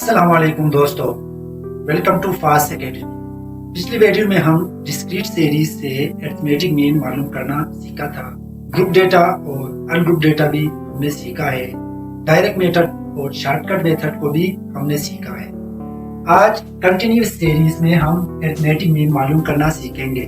अस्सलाम वालेकुम दोस्तों, वेलकम टू फास्ट एकेडमी। पिछली वीडियो में हम डिस्क्रीट सीरीज से अरिथमेटिक मीन मालूम करना सीखा था। ग्रुप डेटा और अनग्रुप डेटा भी हमने सीखा है। डायरेक्ट मेथड और शॉर्टकट मेथड को भी हमने सीखा है। आज कंटिन्यूस सीरीज में हम अरिथमेटिक मीन मालूम करना सीखेंगे।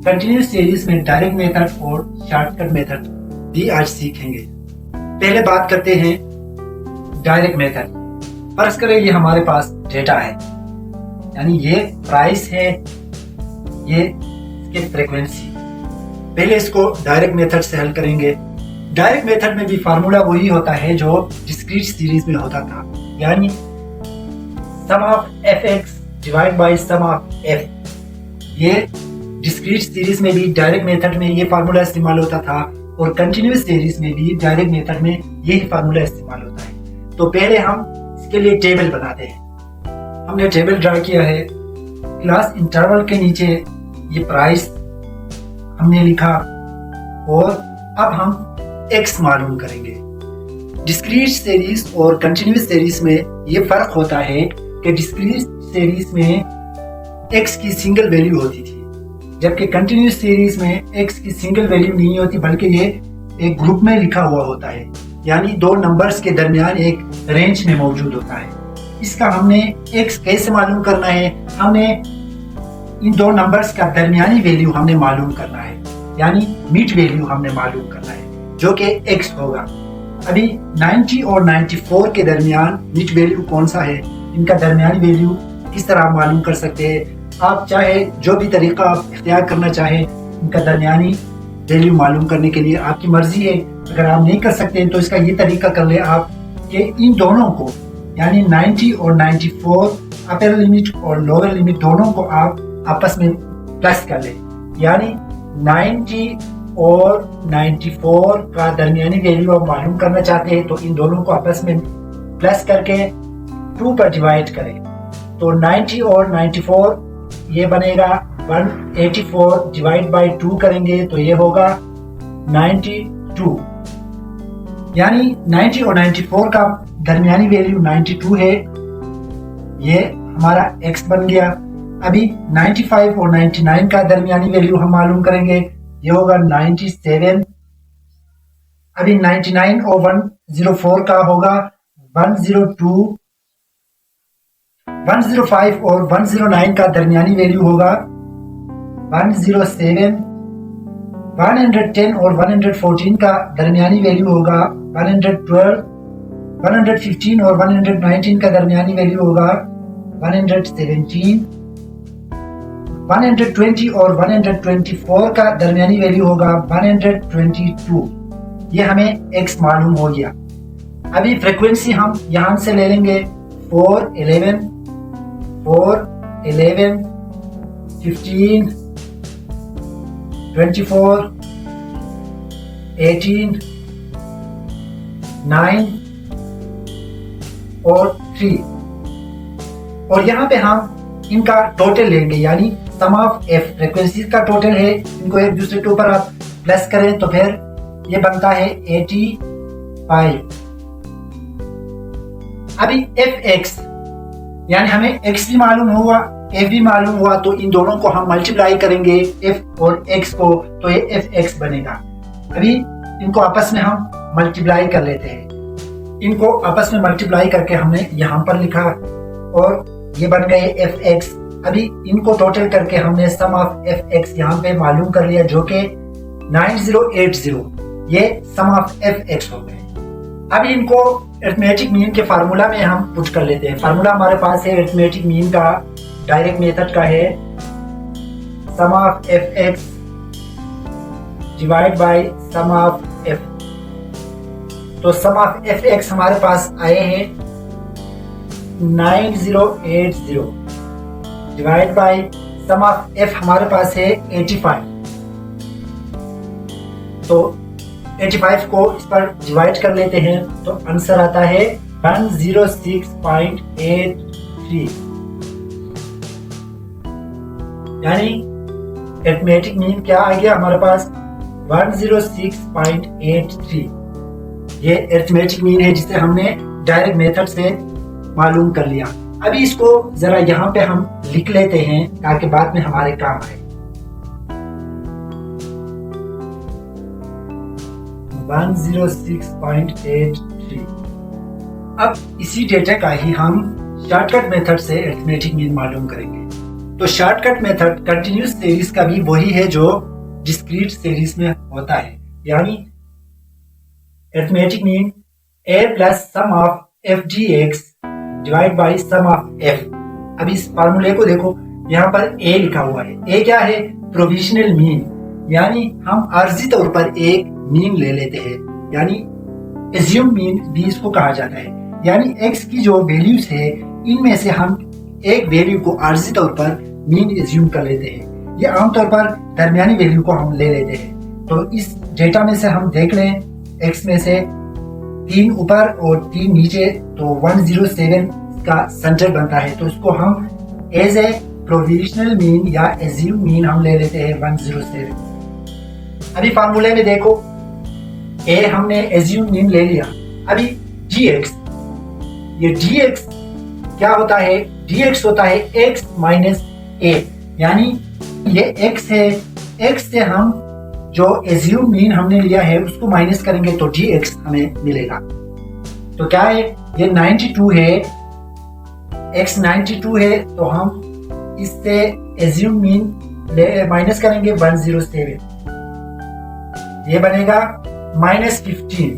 कंटिन्यूस सीरीज में डायरेक्ट मेथड और शॉर्टकट मेथड भी आज सीखेंगे। पहले बात करते हैं डायरेक्ट मेथड। फर्ज करें ये हमारे पास डेटा है, यानी ये प्राइस है, ये इसकी फ्रीक्वेंसी। पहले इसको डायरेक्ट मेथड से हल करेंगे। डायरेक्ट मेथड में भी फार्मूला वही होता है जो डिस्क्रीट सीरीज में होता था, यानी sum of fx divide by sum of f। ये डिस्क्रीट सीरीज में भी डायरेक्ट मेथड में ये फार्मूला इस्तेमाल होता था और कंटिन्यूस सीरीज में भी डायरेक्ट मेथड में यही फार्मूला इस्तेमाल होता है। तो पहले हम इसके लिए टेबल बनाते हैं। हमने टेबल ड्रा किया है। क्लास इंटरवल के नीचे ये प्राइस हमने लिखा और अब हम x मालूम करेंगे। डिस्क्रीट सीरीज और कंटिन्यूस सीरीज में ये फर्क होता है कि डिस्क्रीट सीरीज में x की सिंगल वैल्यू होती थी, जबकि कंटिन्यूस सीरीज में x की सिंगल वैल्यू नहीं होती, बल्कि ये एक ग्रुप में लिखा हुआ होता है, यानी दो नंबर्स के दरमियान एक रेंज में मौजूद होता है। इसका हमने x कैसे मालूम करना है, हमने इन दो नंबर्स का दरमियानी वैल्यू हमने मालूम करना है, यानी मिड वैल्यू हमने मालूम करना है, जो कि x होगा। अभी 90 और 94 के दरमियान मिड वैल्यू कौन सा है, इनका दरमियानी वैल्यू किस तरह मालूम कर सकते हैं। आप चाहे जो भी तरीका आप इख्तियार करना चाहे इनका दरमियानी वैल्यू मालूम करने के लिए आपकी मर्जी है। अगर आप नहीं कर सकते हैं तो इसका ये तरीका कर ले आप कि इन दोनों को, यानी 90 और 94 अपर लिमिट और लोअर लिमिट दोनों को आप आपस में प्लस कर ले, यानी 90 और 94 का दरमियानी वैल्यू आप मालूम करना चाहते हैं तो इन दोनों को आपस में प्लस करके 2 पर डिवाइड करें। तो 90 और 94 ये बनेगा 184 डिवाइड बाय 2 करेंगे तो ये होगा 92, यानी 90 और 94 का दरमियानी वैल्यू 92 है। ये हमारा x बन गया। अभी 95 और 99 का दरमियानी वैल्यू हम मालूम करेंगे, ये होगा 97। अभी 99 और 104 का होगा 102। 105 और 109 का दरमियानी वैल्यू होगा 107। 110 और 114 का दरमियानी वैल्यू होगा 112। 115 और 119 का दरमियानी वैल्यू होगा 117। 120 और 124 का दरमियानी वैल्यू होगा 122। ये हमें x मालूम हो गया। अभी फ्रीक्वेंसी हम यहां से ले लेंगे 4, 11, 15, 24, 18, 9 और 3। और यहाँ पे हम इनका टोटल लेंगे, यानी सम ऑफ f फ्रीक्वेंसी का टोटल है। इनको एक दूसरे के ऊपर आप प्लस करें तो फिर ये बनता है 85। अभी fx, यानी हमें x भी मालूम हुआ, f भी मालूम हुआ, तो इन दोनों को हम मल्टीप्लाई करेंगे f और x को, तो ये fx बनेगा। अभी इनको आपस में हम मल्टीप्लाई कर लेते हैं। इनको आपस में मल्टीप्लाई करके हमने यहाँ पर लिखा और ये बन गए fx। अभी इनको टोटल करके हमने सम ऑफ fx यहाँ पे मालूम कर लिया, जो कि 9080, ये सम ऑफ fx हो गए। अभी इनको अरिथमेटिक मीन के फार्मूला में हम पुट कर लेते हैं। फार्मूला हमारे पास है अरिथमेटिक मीन का, डायरेक्ट मेथड का है sum of fx divide by sum of f। तो सम ऑफ fx हमारे पास आए हैं 9080 divide by sum of f हमारे पास है 85। तो 85 को इस पर डिवाइड कर लेते हैं तो आंसर आता है 106.83, यानी अरिथमेटिक मीन क्या आ गया हमारे पास 106.83। ये अरिथमेटिक मीन है जिसे हमने डायरेक्ट मेथड से मालूम कर लिया। अभी इसको जरा यहाँ पे हम लिख लेते हैं ताकि बाद में हमारे काम आए। 106.83। अब इसी डेटा का ही हम शॉर्टकट मेथड से अरिथमेटिक मीन मालूम करेंगे। तो शॉर्टकट मेथड कंटिन्यूस सीरीज का भी वही है जो डिस्क्रीट सीरीज में होता है, यानी arithmetic mean a plus sum of F D X divide by sum of F. अब इस फार्मूले को देखो, यहाँ पर a लिखा हुआ है। a क्या है? प्रोविजनल मीन, यानी हम आर्जी तौर पर एक मीन ले लेते हैं, यानी एज्यूम मीन भी इसको कहा जाता है। यानी x की जो वैल्यूज है इनमें से हम एक वैल्यू को आर्जी तौर पर मीन एज्यूम कर लेते हैं। ये आमतौर पर दरमियानी वैल्यू को हम ले लेते हैं। तो इस डेटा में से हम देख लें, x में से 3 ऊपर और 3 नीचे, तो 107 का सेंटर बनता है। तो इसको हम एज ए प्रोविजनल मीन या एज्यूम मीन हम ले लेते हैं 107। अभी फार्मूले में देखो, a हमने एज्यूम मीन ले लिया। अभी dx, ये dx क्या होता है? dx होता है x माइनस a, यानी ये x है। x से हम जो एज्यूम मीन हमने लिया है उसको माइनस करेंगे तो dx हमें मिलेगा। तो क्या है? ये 92 है, x 92 है, तो हम इससे एज्यूम मीन माइनस करेंगे 107, ये बनेगा -15।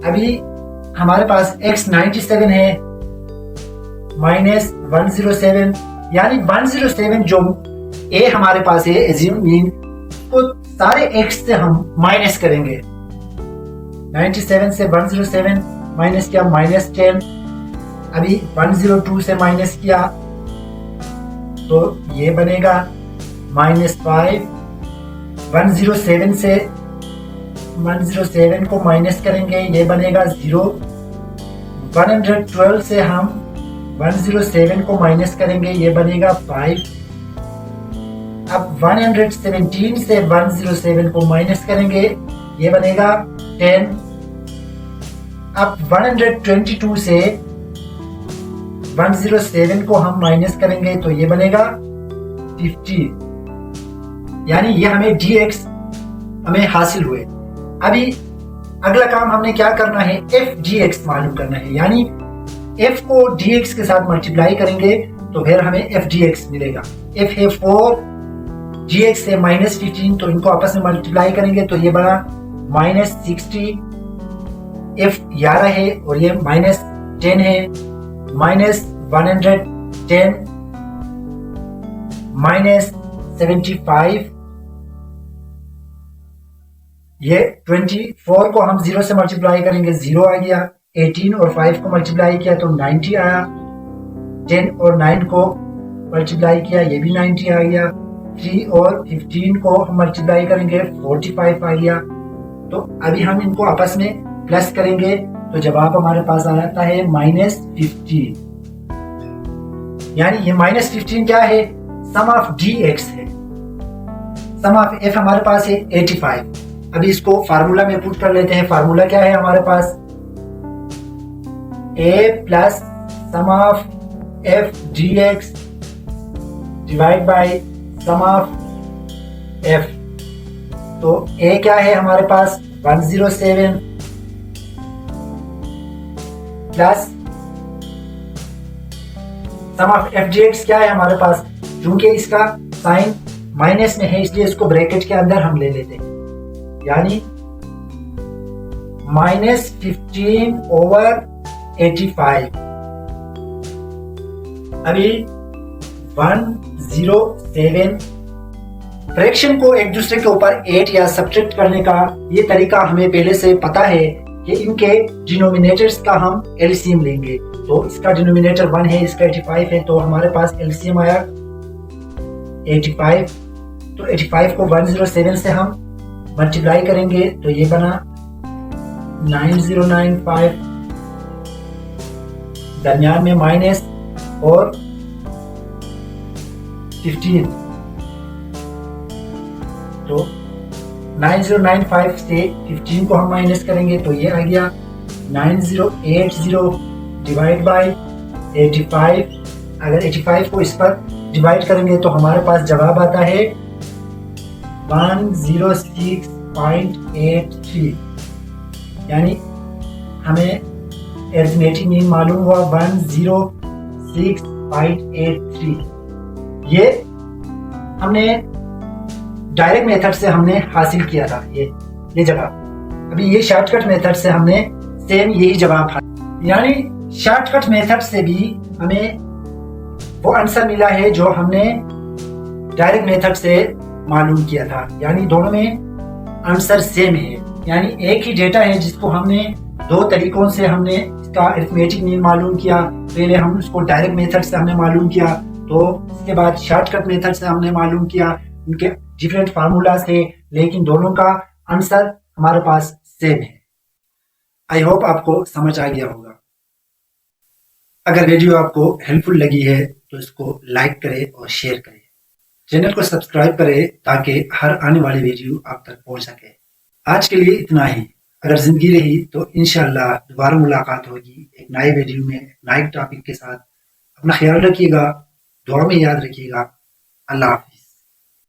अभी हमारे पास x 97 है -107, यानी 107 जो a हमारे पास है एज्यूम मीन, तो सारे x से हम माइनस करेंगे। 97 से 107 माइनस किया -10, अभी 102 से माइनस किया तो ये बनेगा -5। 107 से 107 को माइनस करेंगे, ये बनेगा 0। 112 से हम 107 को माइनस करेंगे, ये बनेगा 5। अब 117 से 107 को माइनस करेंगे, ये बनेगा 10। अब 122 से 107 को हम माइनस करेंगे तो ये बनेगा 50, यानी ये हमें dx हमें हासिल हुए। अभी अगला काम हमने क्या करना है? f dx मालूम करना है, यानी f को dx के साथ मल्टीप्लाई करेंगे तो फिर हमें f dx मिलेगा। f है 4, dx है -15, तो इनको आपस में मल्टीप्लाई करेंगे तो ये बना -60। f 11 है और ये -10 है, -110 -75, ये 24 को हम 0 से मल्टीप्लाई करेंगे, 0 आ गया। 18 और 5 को मल्टीप्लाई किया तो 90 आया। 10 और 9 को मल्टीप्लाई किया, ये भी 90 आ गया। 3 और 15 को हम मल्टीप्लाई करेंगे, 45 आ गया। तो अभी हम इनको आपस में प्लस करेंगे तो जवाब हमारे पास आ जाता है -15, यानी ये -15 क्या है? सम ऑफ dx है। सम ऑफ f हमारे पास है 85। अभी इसको फार्मूला में पुट कर लेते हैं। फार्मूला क्या है हमारे पास? a plus sum of f dx divide by sum of f। तो a क्या है हमारे पास? 107 plus sum of f dx क्या है हमारे पास? क्योंकि इसका साइन माइनस में है इसलिए इसको ब्रैकेट के अंदर हम ले लेते हैं, यानी -15/85। अभी 107 फ्रैक्शन को एक दूसरे के ऊपर ऐड या सब्ट्रैक्ट करने का ये तरीका हमें पहले से पता है कि इनके डिनोमिनेटर्स का हम एलसीएम लेंगे। तो इसका डिनोमिनेटर 1 है, इसका 85 है, तो हमारे पास एलसीएम आया 85। तो 85 को 107 से हम मल्टीप्लाई करेंगे तो ये बना 9095, दरमियान में माइनस और 15। तो 9095 से 15 को हम माइनस करेंगे तो ये आ गया 9080 डिवाइड बाय 85। अगर 85 को इस पर डिवाइड करेंगे तो हमारे पास जवाब आता है 106.83, यानी हमें अरिथमेटिक मीन मालूम हुआ 106.83। ये हमने डायरेक्ट मेथड से हमने हासिल किया था ये जवाब। अभी ये शॉर्टकट मेथड से हमने सेम यही जवाब, यानी शॉर्टकट मेथड से भी हमें वो आंसर मिला है जो हमने डायरेक्ट मेथड से मालूम किया था, यानी दोनों में आंसर सेम है। यानी एक ही डेटा है जिसको हमने दो तरीकों से हमने इसका अरिथमेटिक मीन मालूम किया। पहले हम उसको डायरेक्ट मेथड से हमने मालूम किया, तो इसके बाद शॉर्टकट मेथड से हमने मालूम किया। उनके डिफरेंट फार्मूलाज थे, लेकिन दोनों का आंसर हमारे पास सेम है। आई होप आपको समझ आ गया होगा। अगर वीडियो आपको हेल्पफुल लगी है तो इसको लाइक करें और शेयर करें। चैनल को सब्सक्राइब करें ताकि हर आने वाली वीडियो आप तक पहुंच सके। आज के लिए इतना ही। अगर जिंदगी रही तो इंशाल्लाह दोबारा मुलाकात होगी एक नए वीडियो में, नए टॉपिक के साथ। अपना ख्याल रखिएगा, दुआ में याद रखिएगा। अल्लाह हाफ़िज़।